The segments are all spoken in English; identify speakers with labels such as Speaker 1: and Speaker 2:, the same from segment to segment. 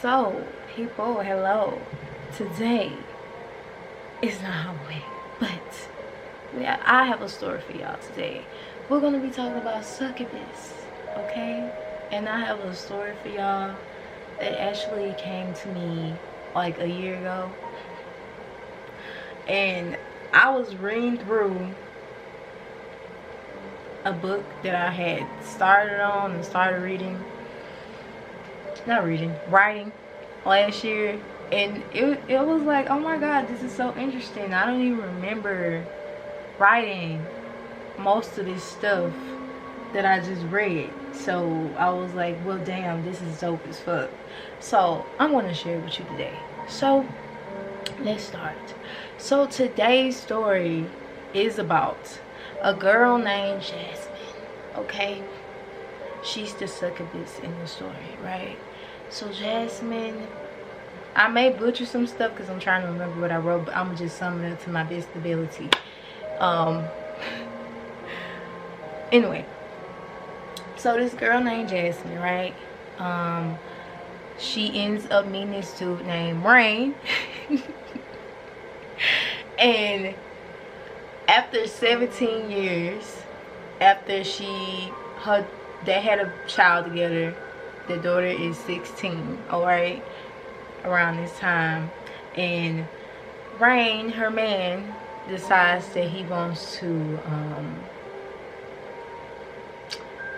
Speaker 1: So, people, hello. Today is not Halloween, but I have a story for y'all today. We're gonna be talking about Succubus, okay? And I have a story for y'all that actually came to me like a year ago. And I was reading through a book that I had started on and started writing last year, and it was like, oh my god, this is so interesting. I don't even remember writing most of this stuff that I just read. So I was like, well damn, this is dope as fuck. So I'm gonna share it with you today. So let's start. So today's story is about a girl named Jasmine, okay? She's the succubus in the story, right? So Jasmine, I may butcher some stuff because I'm trying to remember what I wrote, but I'm just summing it up to my best ability. Anyway, so this girl named Jasmine, right? She ends up meeting this dude named Rain. And after 17 years, after they had a child together, the daughter is 16, alright, around this time, and Rain, her man, decides that he wants to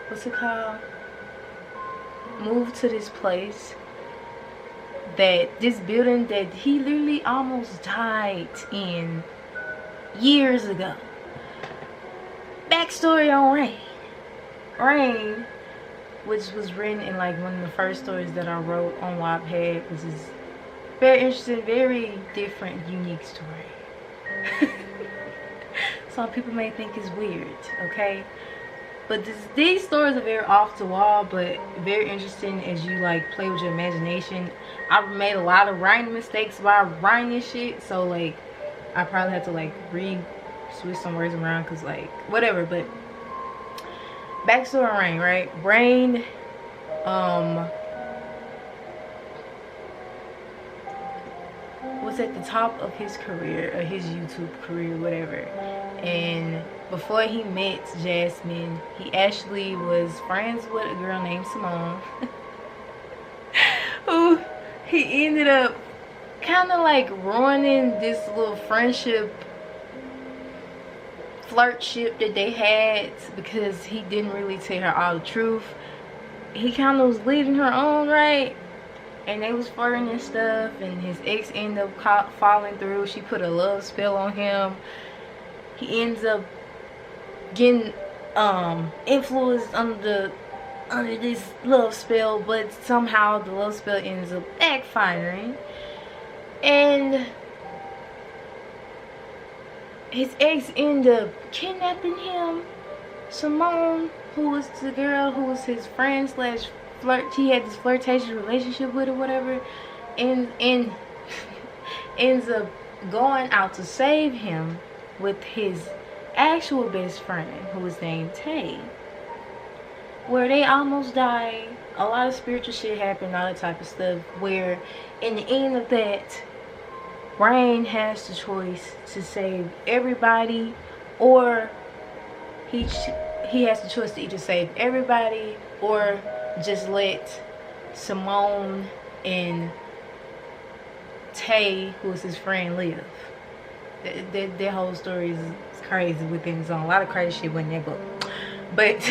Speaker 1: what's it called, move to this place, this building that he literally almost died in years ago. Backstory on Rain, which was written in like one of the first stories that I wrote on Wattpad, which is very interesting, very different, unique story. Some people may think it's weird, okay? But these stories are very off the wall, but very interesting as you like play with your imagination. I've made a lot of writing mistakes while writing this shit, so like I probably have to like switch some words around because like whatever. But backstory on Rain, right? Rain was at the top of his career, or his YouTube career, whatever. And before he met Jasmine, he actually was friends with a girl named Simone, who he ended up kind of like ruining this little flirtship that they had, because he didn't really tell her all the truth. He kind of was leading her on, right? And they was flirting and stuff, and his ex ended up falling through. She put a love spell on him. He ends up getting influenced under this love spell, but somehow the love spell ends up backfiring, and his ex ended up kidnapping him. Simone, who was the girl who was his friend slash flirt, he had this flirtatious relationship with or whatever, and ends up going out to save him with his actual best friend, who was named Tay, where they almost died. A lot of spiritual shit happened, all that type of stuff, where in the end of that, Rain has the choice to save everybody, or he has the choice to either save everybody or just let Simone and Tay, who was his friend, live. That whole story is crazy within its own. A lot of crazy shit went in that book. But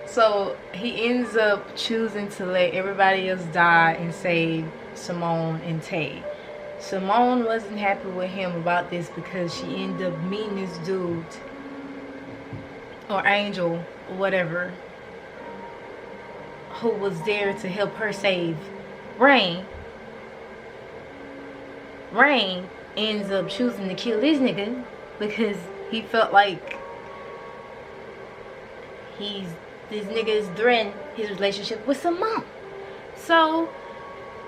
Speaker 1: so he ends up choosing to let everybody else die and save Simone and Tay. Simone wasn't happy with him about this because she ended up meeting this dude, or Angel, or whatever, who was there to help her save Rain. Rain ends up choosing to kill this nigga because he felt like this nigga is threatening his relationship with Simone. So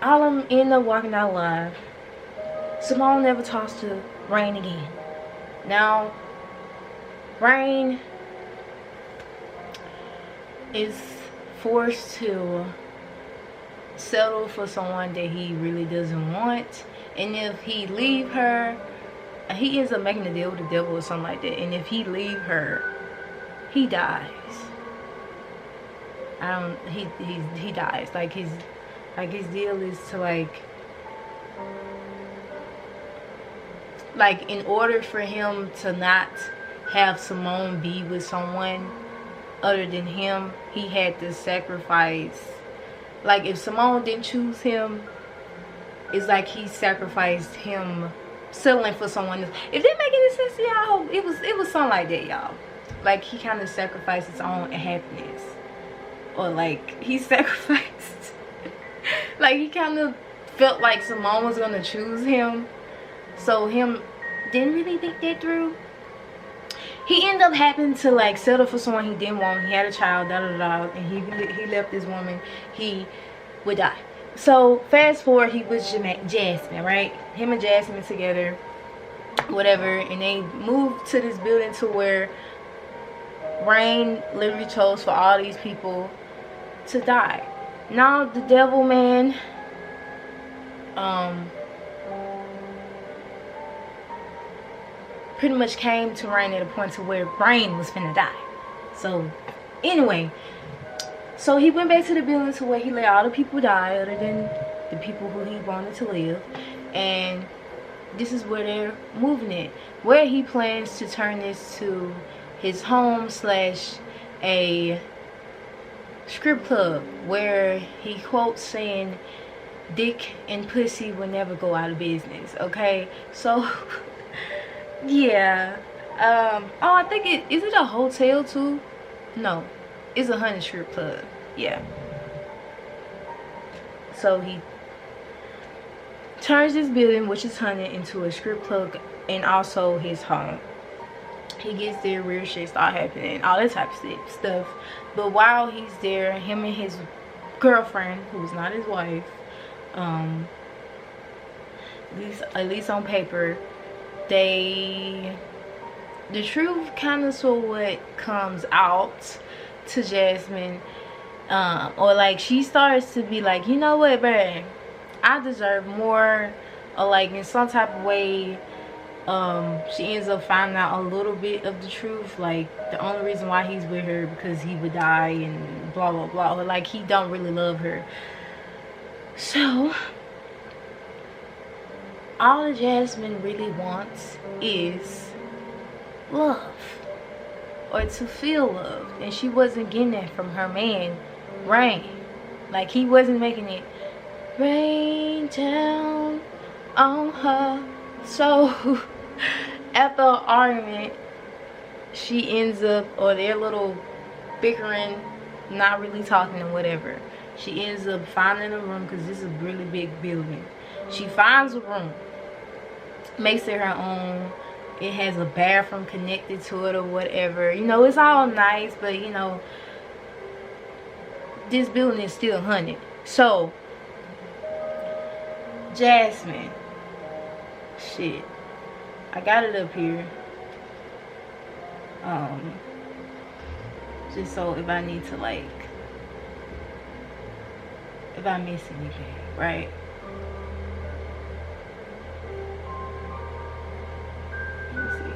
Speaker 1: all of them end up walking out alive. Simone never talks to Rain again. Now Rain is forced to settle for someone that he really doesn't want. And if he leave her, he ends up making a deal with the devil or something like that. And if he leave her, he dies. He dies. Like his deal is to like in order for him to not have Simone be with someone other than him, he had to sacrifice. Like if Simone didn't choose him, it's like he sacrificed him settling for someone else. If that make any sense to y'all, it was something like that, y'all. Like he kind of sacrificed his own happiness, or like he sacrificed like he kind of felt like Simone was gonna choose him, so him didn't really think that through. He ended up having to like settle for someone he didn't want. He had a child, and he left this woman. He would die. So fast forward, he was Jasmine, right? Him and Jasmine together, whatever, and they moved to this building to where Rain literally chose for all these people to die. Now the devil man, pretty much came to Rain at a point to where Rain was finna die. So anyway, so he went back to the building to where he let all the people die other than the people who he wanted to live. And this is where they're moving it. Where he plans to turn this to his home slash a strip club, where he quotes saying, "Dick and pussy will never go out of business." Okay, so yeah. Oh, I think is it a hotel too? No, it's a honey strip club. Yeah. So he turns this building, which is honey, into a strip club and also his home. He gets there, weird shit start happening, all that type of stuff. But while he's there, him and his girlfriend, who's not his wife, at least on paper, the truth kind of sort of what comes out to Jasmine, or like she starts to be like, you know what, bruh, I deserve more, or like in some type of way, she ends up finding out a little bit of the truth, like the only reason why he's with her because he would die and blah blah blah, or like he don't really love her. So all Jasmine really wants is love, or to feel loved, and she wasn't getting that from her man Rain. Like he wasn't making it rain down on her. So after an argument, she ends up, or their little bickering, not really talking and whatever, she ends up finding a room, because this is a really big building. She finds a room, makes it her own. It has a bathroom connected to it or whatever. You know, it's all nice, but you know, this building is still haunted. So Jasmine, shit, I got it up here, just so if I need to, like, if I miss anything, right? Let me see.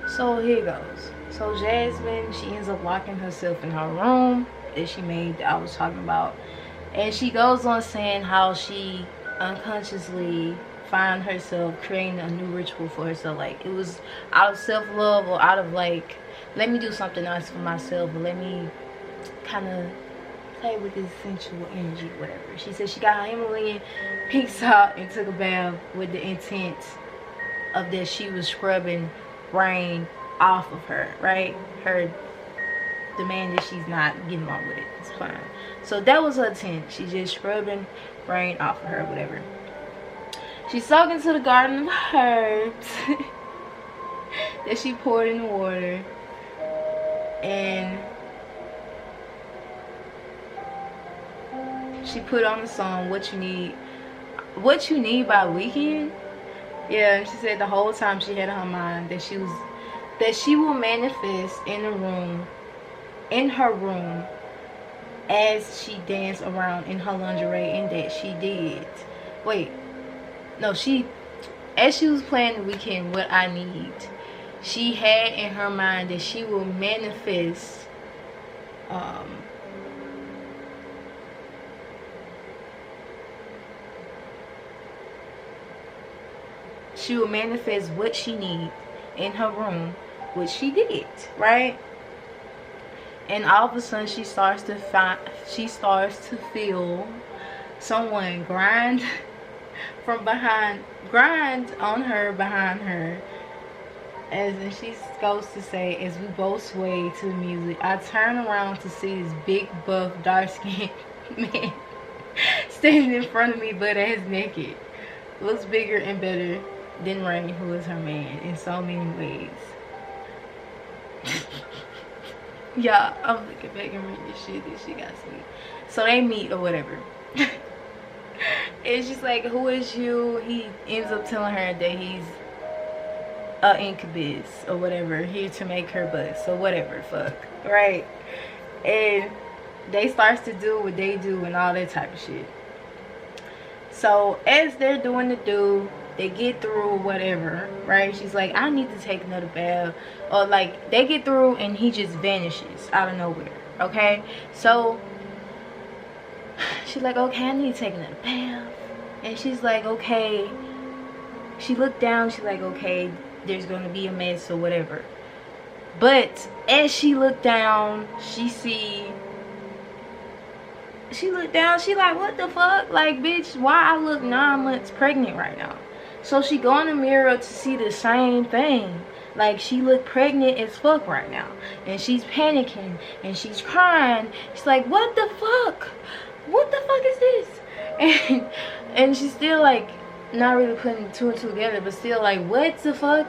Speaker 1: So here goes. So Jasmine, she ends up locking herself in her room that she made, that I was talking about, and she goes on saying how she unconsciously find herself creating a new ritual for herself. Like it was out of self-love, or out of like, let me do something nice for myself, or let me kind of play with this sensual energy, whatever. She said she got her Himalayan pink salt and took a bath with the intent of that she was scrubbing Rain off of her, right? The man that she's not getting along with it. It's fine. So that was her intent. She's just scrubbing Rain off of her, whatever. She's soaked into the garden of herbs that she poured in the water, and she put on the song "What You Need what you need by weekend. Yeah, and she said the whole time she had in her mind that she will manifest in her room as she danced around in her lingerie, and that she did. Wait, no, as she was playing the weekend, what I need, she had in her mind that she will manifest what she needs in her room, which she did, right? And all of a sudden she starts to feel someone grind on her behind her, as in she goes to say, as we both sway to the music, I turn around to see this big buff dark-skinned man standing in front of me butt ass naked. Looks bigger and better than Rain, who is her man, in so many ways. Yeah, I'm looking back and reading this shit. This shit got sweet. So they meet or whatever. And she's like, who is you? He ends up telling her that he's a incubus or whatever, here to make her bust or whatever, fuck, right? And they starts to do what they do and all that type of shit. So as they're doing the do, they get through or whatever, right? She's like, I need to take another bath, or like they get through and he just vanishes out of nowhere. Okay, so she's like, okay, I need to take another bath. And she's like, okay. She looked down, she's like, okay, there's gonna be a mess or whatever. But as she looked down, she looked down, she like, what the fuck? Like, bitch, why I look 9 months pregnant right now? So she go in the mirror to see the same thing. Like, she look pregnant as fuck right now. And she's panicking and she's crying. She's like, what the fuck? What the fuck is this? And she's still like not really putting two and two together, but still like, what the fuck?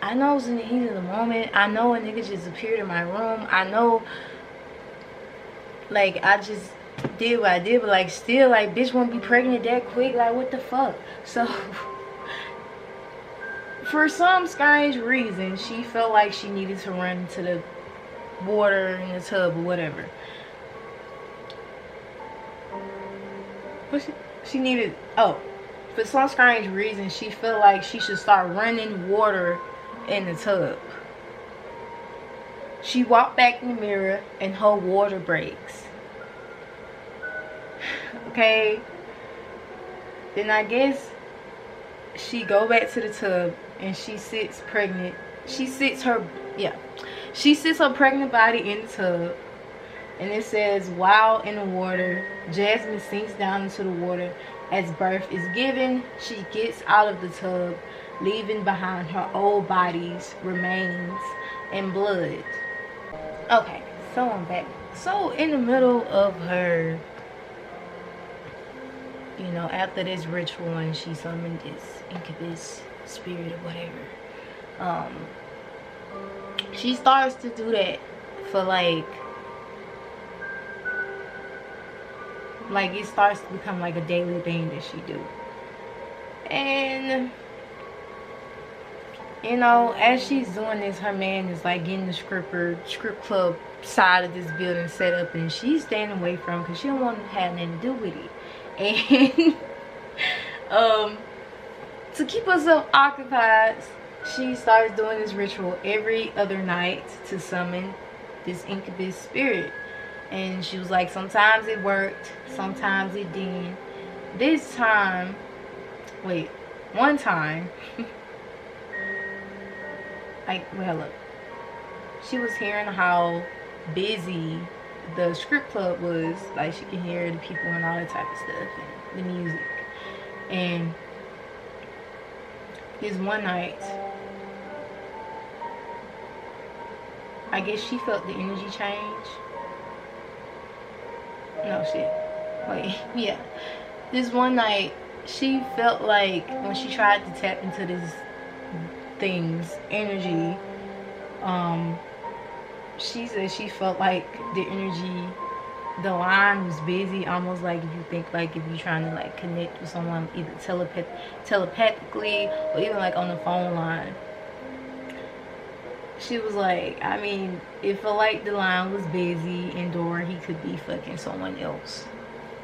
Speaker 1: I know I was in the heat of the moment. I know a nigga just appeared in my room. I know, like, I just did what I did, but like still, like, bitch won't be pregnant that quick. Like, what the fuck? So for some strange reason, she felt like she needed to run into the water in the tub or whatever. She needed, for some strange reason, she felt like she should start running water in the tub. She walked back in the mirror and her water breaks. Okay. Then I guess she go back to the tub and she sits pregnant. She sits her pregnant body in the tub. And it says, while in the water, Jasmine sinks down into the water. As birth is given, she gets out of the tub, leaving behind her old body's remains and blood. Okay, so I'm back. So in the middle of her, you know, after this ritual and she summoned this incubus spirit or whatever, she starts to do that for like it starts to become like a daily thing that she do. And you know, as she's doing this, her man is like getting the strip club side of this building set up, and she's staying away from because she don't want to have nothing to do with it. And to keep herself occupied, she starts doing this ritual every other night to summon this incubus spirit. And she was like, sometimes it worked, sometimes it didn't. One time, look, she was hearing how busy the strip club was. Like, she could hear the people and all that type of stuff and the music. And this one night, I guess she felt the energy change. No shit. Wait, yeah. This one night, she felt like when she tried to tap into this thing's energy, she said she felt like the energy the line was busy, almost like if you think like if you're trying to like connect with someone either telepathically or even like on the phone line. She was like, I mean, if like the line was busy indoor, he could be fucking someone else.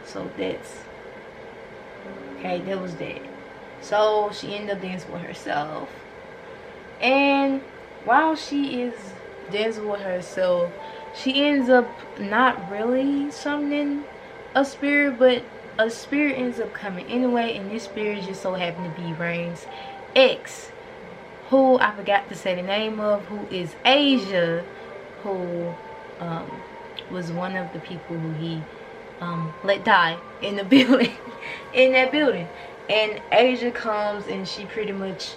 Speaker 1: So that's okay, that was that. So she ended up dancing with herself, and while she is dancing with herself, she ends up not really summoning a spirit, but a spirit ends up coming anyway, and this spirit just so happened to be Rain's ex, who I forgot to say the name of, who is Asia, who was one of the people who he let die in the building, in that building. And Asia comes and she pretty much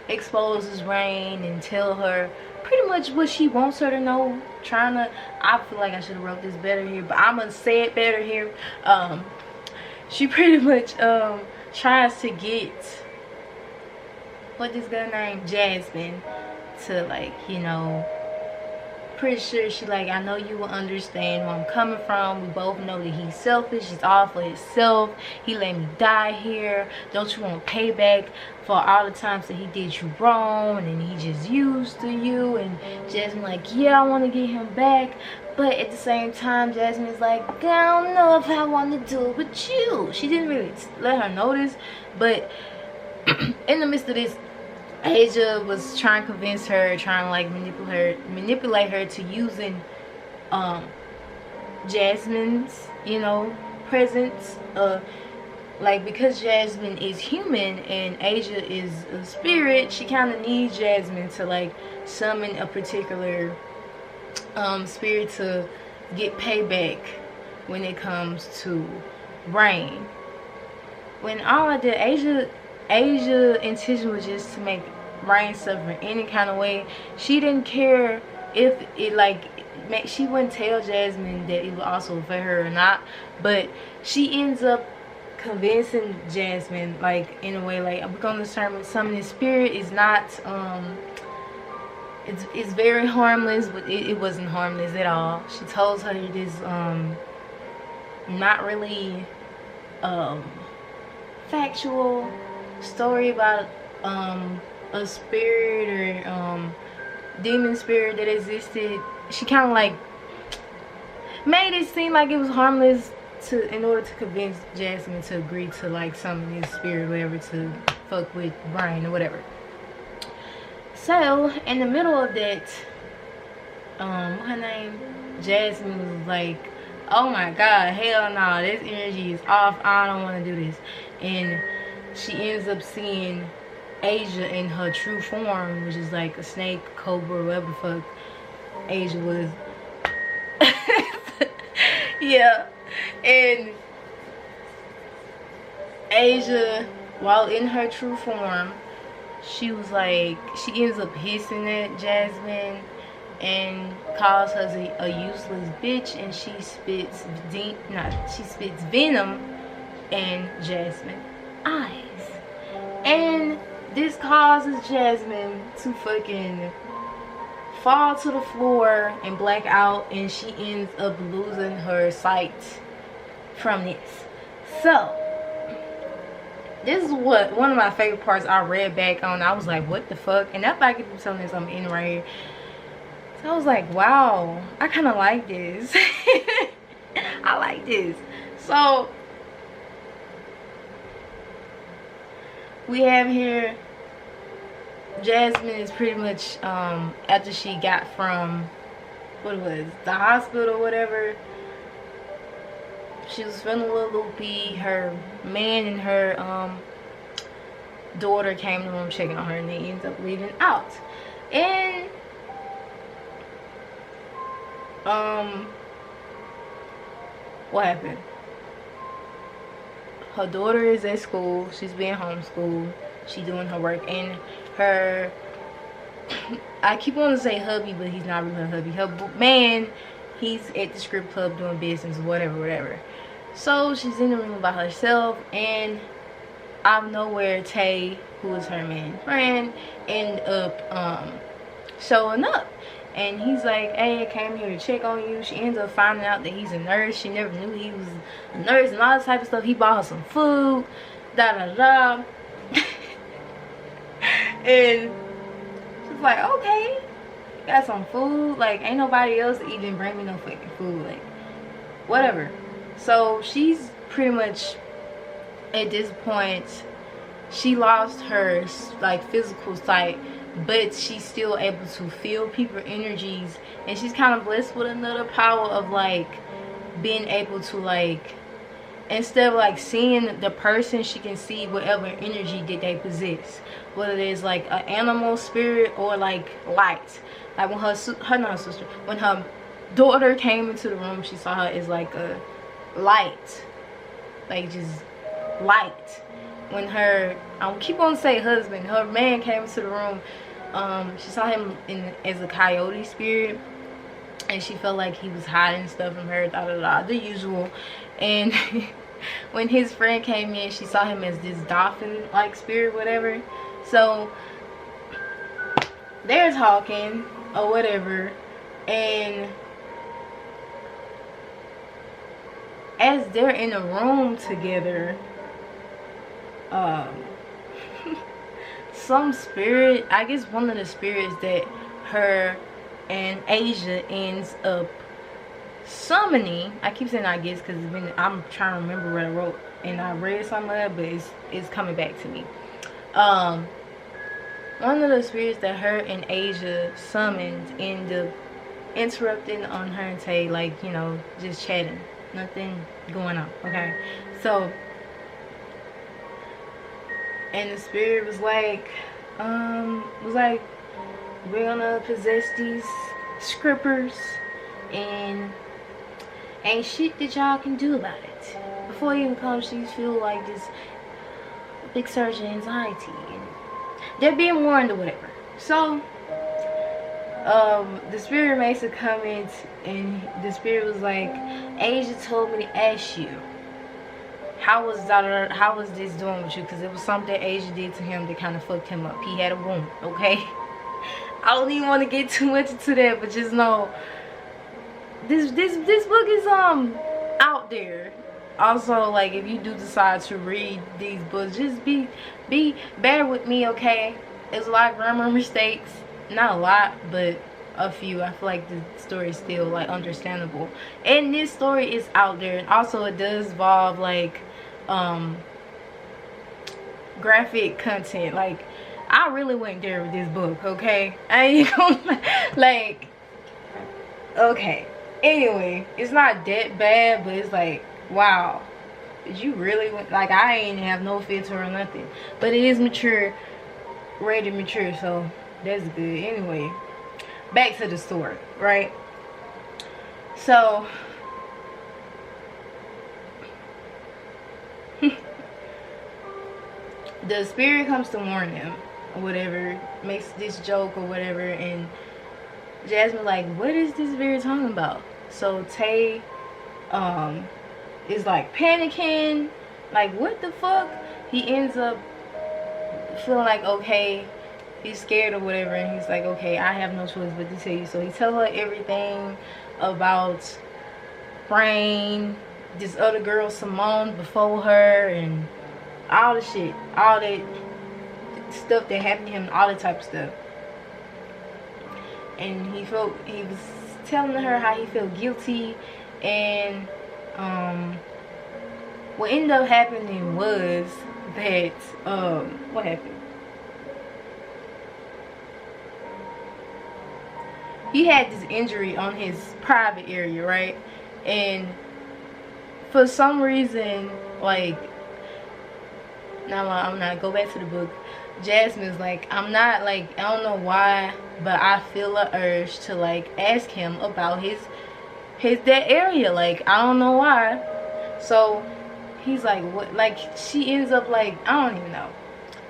Speaker 1: exposes Rain and tell her pretty much what she wants her to know. I feel like I should have wrote this better here, but I'm gonna say it better here. She pretty much tries to get what this girl named Jasmine to, like, you know, pretty sure she like, I know you will understand where I'm coming from. We both know that he's selfish. He's all for himself. He let me die here. Don't you want payback for all the times that he did you wrong and he just used to you? And Jasmine like, yeah, I want to get him back. But at the same time, Jasmine's like, I don't know if I want to do it with you. She didn't really let her know this. But in the midst of this, Asia was trying to convince her, trying to like manipulate her to using Jasmine's, you know, presence. Like, because Jasmine is human and Asia is a spirit, she kind of needs Jasmine to like summon a particular spirit to get payback when it comes to Rain. When all of the Asia intention was just to make Rain suffer any kind of way. She didn't care if it like she wouldn't tell Jasmine that it would also affect her or not, but she ends up convincing Jasmine, like, in a way, like, we're gonna summon this spirit is not it's very harmless, but it wasn't harmless at all. She told her this not really factual story about a spirit or demon spirit that existed. She kind of like made it seem like it was harmless in order to convince Jasmine to agree to like summon this spirit or whatever to fuck with Brian or whatever. So in the middle of that, her name, Jasmine was like, oh my god, hell no, this energy is off, I don't want to do this. And she ends up seeing Asia in her true form, which is like a snake, cobra, whatever the fuck Asia was. Yeah. And Asia, while in her true form, she was like, she ends up hissing at Jasmine and calls her a useless bitch, and she spits venom in Jasmine's eyes. And this causes Jasmine to fucking fall to the floor and black out, and she ends up losing her sight from this. So this is what one of my favorite parts I read back on. I was like, what the fuck? And that's why I could do something that's in right here. So I was like, wow, I kind of like this. I like this. So we have here Jasmine is pretty much after she got from the hospital or whatever, she was feeling a little loopy. Her man and her daughter came to the room checking on her, and they ended up leaving out. And what happened? Her daughter is at school. She's being homeschooled. She's doing her work, and her I keep wanting to say hubby, but he's not really her hubby. Her man, he's at the strip club doing business, whatever. So she's in the room by herself, and out of nowhere, Tay, who is her main friend, end up showing up. And he's like, hey, I came here to check on you. She ends up finding out that he's a nurse. She never knew he was a nurse and all this type of stuff. He bought her some food, da da da. And she's like, okay, got some food. Like, ain't nobody else even bring me no fucking food. Like, whatever. So she's pretty much, at this point, she lost her like physical sight, but she's still able to feel people's energies, and she's kind of blessed with another power of like being able to, like, instead of like seeing the person, she can see whatever energy that they possess, whether it's like an animal spirit or like light. Like when when her daughter came into the room, she saw her as like a light, like just light. When her, I keep on saying husband, her man came into the room, she saw him as a coyote spirit, and she felt like he was hiding stuff from her, da da da, the usual. And when his friend came in, she saw him as this dolphin like spirit, whatever. So they're talking or whatever, and as they're in a room together, some spirit, I guess one of the spirits that her and Asia ends up summoning, I keep saying I guess because I'm trying to remember what I wrote and I read somewhere, but it's coming back to me. One of the spirits that her and Asia summoned end up interrupting on her and Tay, like, you know, just chatting, nothing going on. Okay, so and the spirit was like, we're gonna possess these scrippers, and ain't shit that y'all can do about it. Before you even come, she feel like this big surge in anxiety, and they're being warned or whatever. So the spirit makes a comment, and the spirit was like, Asia told me to ask you, how was this doing with you? Because it was something Asia did to him that kind of fucked him up. He had a wound, okay? I don't even want to get too much into that, but just know this book is out there. Also, like, if you do decide to read these books, just be bear with me, okay? There's a lot of grammar mistakes, not a lot, but a few. I feel like the story is still like understandable, and this story is out there. And also, it does involve like graphic content. Like, I really went there with this book, okay? I ain't gonna, like, okay. Anyway, it's not that bad, but it's like, wow, did you really like, I ain't have no filter or nothing, but it is mature, rated mature, so that's good. Anyway, back to the story, right? So the spirit comes to warn them or whatever, makes this joke or whatever, and Jasmine like, what is this spirit talking about? So Tay is like panicking, like, what the fuck? He ends up feeling like, okay, he's scared or whatever, and he's like, okay, I have no choice but to tell you. So he tells her everything about Brain, this other girl Simone before her, and all the shit, all that stuff that happened to him, all that type of stuff. And he was telling her how he felt guilty, and what ended up happening was that what happened? He had this injury on his private area, right? And for some reason, like, now I'm not go back to the book. Jasmine's like, I'm not, like, I don't know why, but I feel an urge to like ask him about his that area. Like, I don't know why. So he's like, what? Like, she ends up like, I don't even know.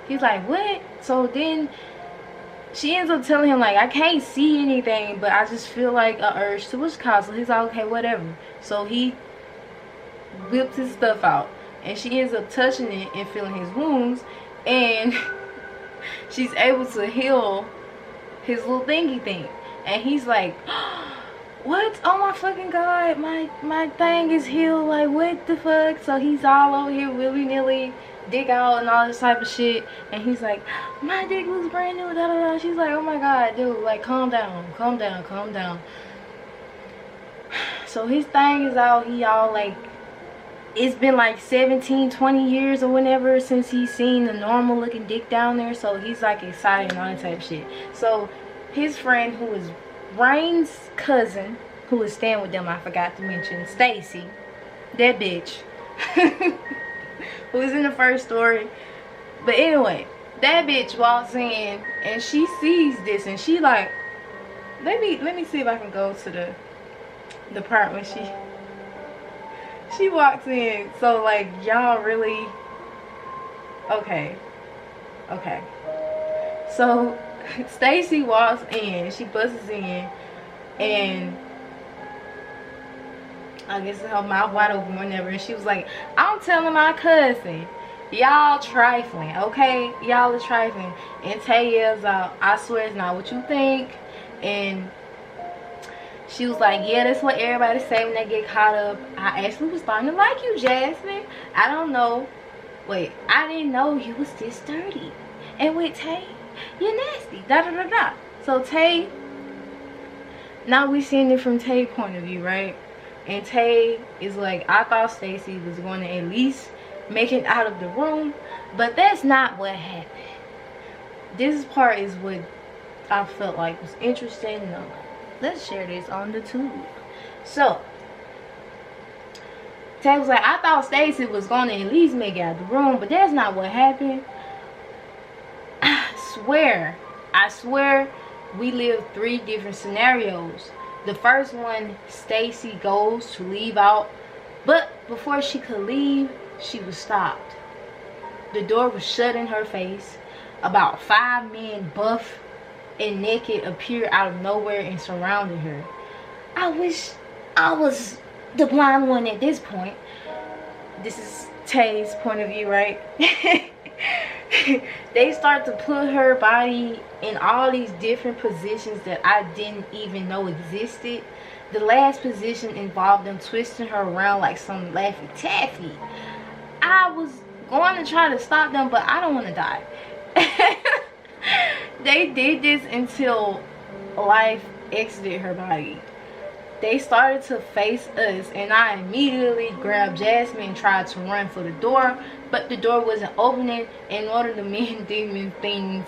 Speaker 1: He's like, what? So then she ends up telling him like, I can't see anything, but I just feel like an urge to witch call. So he's like, okay, whatever. So he whips his stuff out, and she ends up touching it and feeling his wounds, and she's able to heal his little thingy thing. And he's like, what? Oh my fucking god, my thing is healed. Like, what the fuck? So he's all over here willy-nilly, dick out and all this type of shit. And he's like, my dick looks brand new, da da da. She's like, oh my god, dude, like, calm down, calm down, calm down. So his thing is out. He all like, it's been like 17-20 years or whatever since he's seen the normal looking dick down there. So he's like excited and all that type of shit. So his friend, who is Rain's cousin, who was staying with them, I forgot to mention, Stacy, that bitch, who was in the first story. But anyway, that bitch walks in and she sees this and she like, let me see if I can go to the part when she walks in. So like, y'all really, okay, so Stacy walks in, she busts in, and I guess her mouth wide open whenever, and she was like, I'm telling my cousin, y'all trifling, okay? Y'all are trifling. And Tay yells out, I swear it's not what you think. And she was like, yeah, that's what everybody say when they get caught up. I actually was starting to like you, Jasmine. I don't know. Wait, I didn't know you was this dirty. And with Tay, you're nasty. Da da da da. So Tay, now we seeing it from Tay's point of view, right? And Tay is like, I thought Stacy was going to at least make it out of the room, but that's not what happened. This part is what I felt like was interesting. And I'm like, let's share this on the tube. So Tay was like, I thought Stacy was going to at least make it out of the room, but that's not what happened. I swear we lived 3 different scenarios. The first one, Stacy goes to leave out, but before she could leave, she was stopped. The door was shut in her face. About 5 men, buff and naked, appeared out of nowhere and surrounded her. I wish I was the blind one at this point. This is Tay's point of view, right? They start to put her body in all these different positions that I didn't even know existed. The last position involved them twisting her around like some Laffy Taffy. I was going to try to stop them, but I don't want to die. They did this until life exited her body. They started to face us, and I immediately grabbed Jasmine and tried to run for the door, but the door wasn't opening, and one of the men demon things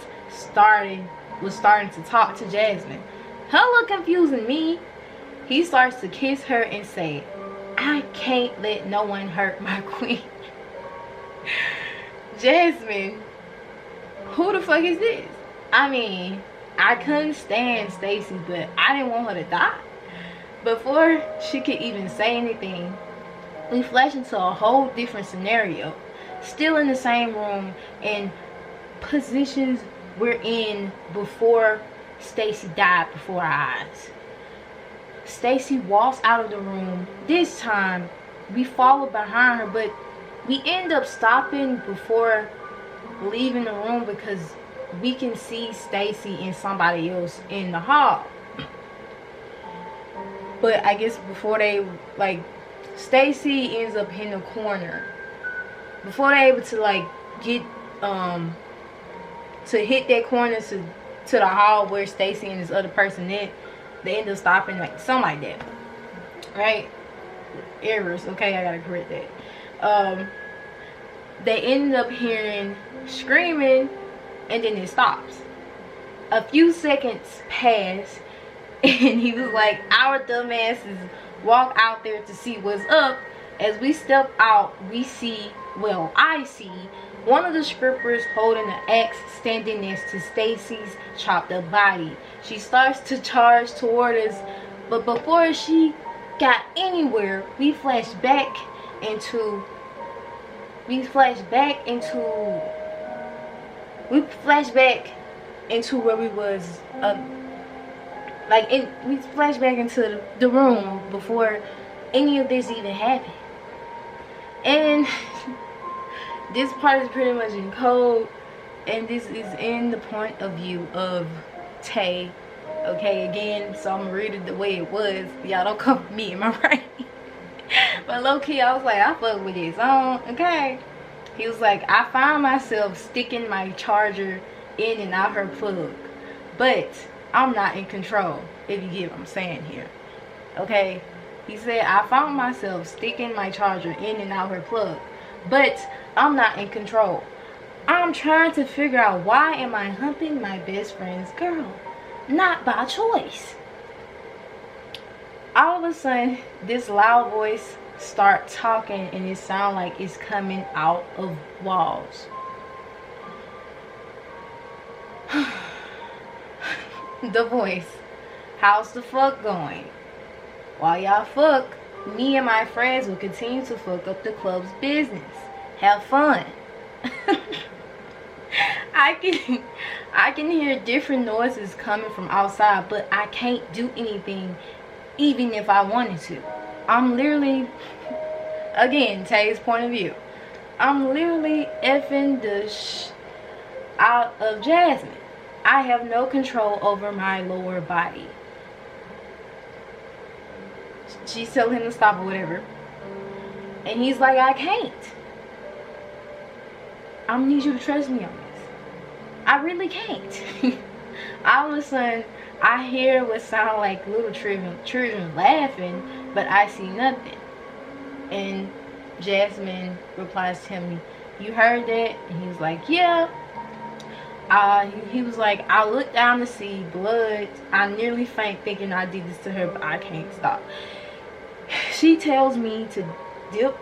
Speaker 1: was starting to talk to Jasmine. Hella confusing me. He starts to kiss her and say, I can't let no one hurt my queen. Jasmine, who the fuck is this? I mean, I couldn't stand Stacy, but I didn't want her to die. Before she could even say anything, we flash into a whole different scenario. Still in the same room, and positions we're in before Stacy died before our eyes. Stacy walks out of the room. This time, we follow behind her, but we end up stopping before leaving the room because we can see Stacy and somebody else in the hall. But I guess before they, like, Stacy ends up in the corner. Before they're able to, like, get, to hit that corner to the hall where Stacy and this other person in, they end up stopping, like, something like that. Right? Errors. Okay, I gotta correct that. They end up hearing screaming, and then it stops. A few seconds pass, and he was like, our dumbasses walk out there to see what's up. As we step out, we see, well, I see one of the strippers holding an axe standing next to Stacy's chopped up body. She starts to charge toward us, but before she got anywhere, we flash back into where we was, we flash back into the room before any of this even happened. And this part is pretty much in code, and this is in the point of view of Tay Okay, again, so I'm gonna read it the way it was. Y'all don't come for me, am I right? But low-key, I was like, I fuck with his own, okay? He was like, I find myself sticking my charger in and out her plug, but I'm not in control, if you get what I'm saying here. Okay? He said, I found myself sticking my charger in and out her plug, but I'm not in control. I'm trying to figure out why am I humping my best friend's girl? Not by choice. All of a sudden, this loud voice start talking and it sound like it's coming out of walls. The voice. How's the fuck going? While y'all fuck, me and my friends will continue to fuck up the club's business. Have fun. I can hear different noises coming from outside, but I can't do anything even if I wanted to. I'm literally, again, Tay's point of view, I'm literally effing the out of Jasmine. I have no control over my lower body. She's telling him to stop or whatever. And he's like, I can't. I need you to trust me on this. I really can't. All of a sudden, I hear what sound like little children laughing, but I see nothing. And Jasmine replies to him, you heard that? And he was like, yeah. He was like, I looked down to see blood. I nearly faint thinking I did this to her, but I can't stop. She tells me to dip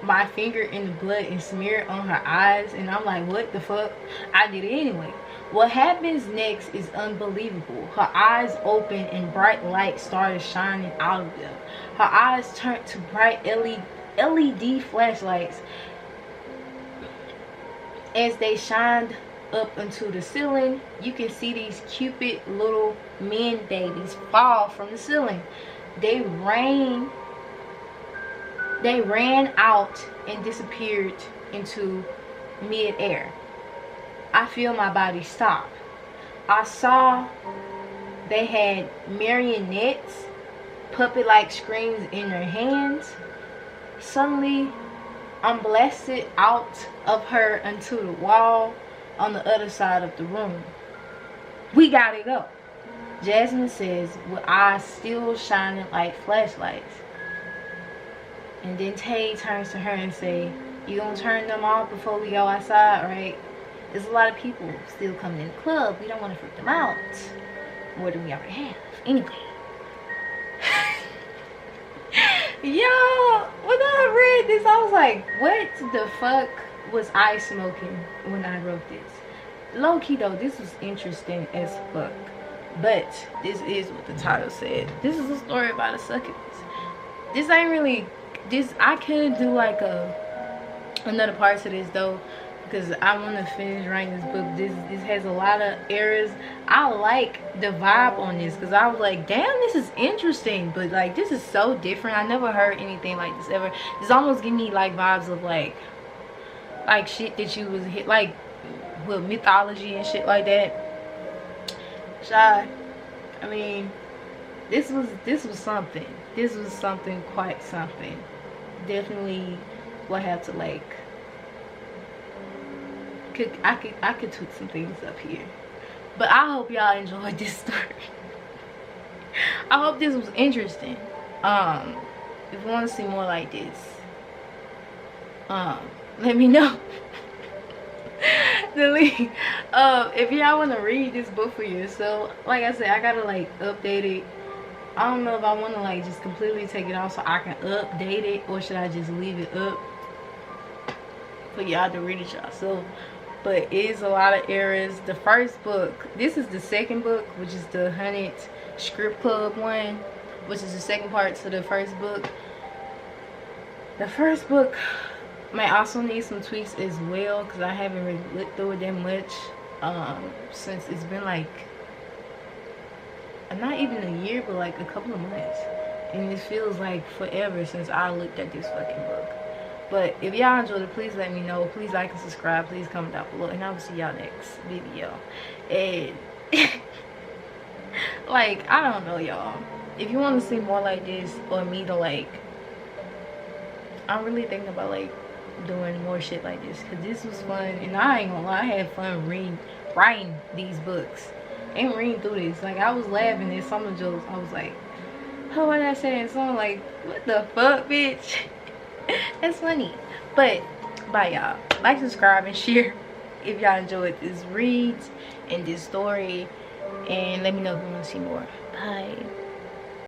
Speaker 1: my finger in the blood and smear it on her eyes, and I'm like, what the fuck? I did it anyway. What happens next is unbelievable. Her eyes opened and bright light started shining out of them. Her eyes turned to bright LED flashlights as they shined up into the ceiling. You can see these cupid little men babies fall from the ceiling. They ran out and disappeared into mid-air. I feel my body stop. I saw they had marionettes, puppet-like screens in their hands. Suddenly, I'm blasted out of her into the wall on the other side of the room. We gotta go, Jasmine says with eyes still shining like flashlights. And then Tay turns to her and say, you gonna turn them off before we go outside, right? There's a lot of people still coming in the club. We don't want to freak them out more than we already have. Anyway. Yo, when I read this, I was like, what the fuck was I smoking when I wrote this? Low-key though, this was interesting as fuck. But this is what the title said. This is a story about a succubus. This ain't really, I could do like another part to this though, because I want to finish writing this book. This has a lot of errors. I like the vibe on this because I was like, damn, this is interesting, but like this is so different. I never heard anything like this ever. This almost give me like vibes of like shit that you was hit like with mythology and shit like that. Shy, I mean, this was something. This was something, quite something. Definitely will have to like. I could tweak some things up here, but I hope y'all enjoyed this story. I hope this was interesting. If you want to see more like this, let me know. The link. If y'all want to read this book for yourself, like I said, I gotta like update it. I don't know if I want to like just completely take it off so I can update it, or should I just leave it up for y'all to read it yourself. But it is a lot of errors. The first book, this is the second book, which is the 100 Script Club one, which is the second part to the first book. The first book may also need some tweaks as well, because I haven't really looked through it that much since it's been like not even a year, but like a couple of months, and it feels like forever since I looked at this fucking book. But if y'all enjoyed it, please let me know. Please like and subscribe. Please comment down below, and I will see y'all next video. And Like, I don't know, y'all. If you want to see more like this, or me to like, I'm really thinking about like doing more shit like this, because this was fun. And I ain't gonna lie, I had fun writing these books and reading through this. Like, I was laughing at some of the jokes. I was like, oh, why did I say that song? Like, what the fuck, bitch? That's funny. But bye, y'all. Like, subscribe, and share if y'all enjoyed this reads and this story, and let me know if you want to see more. Bye.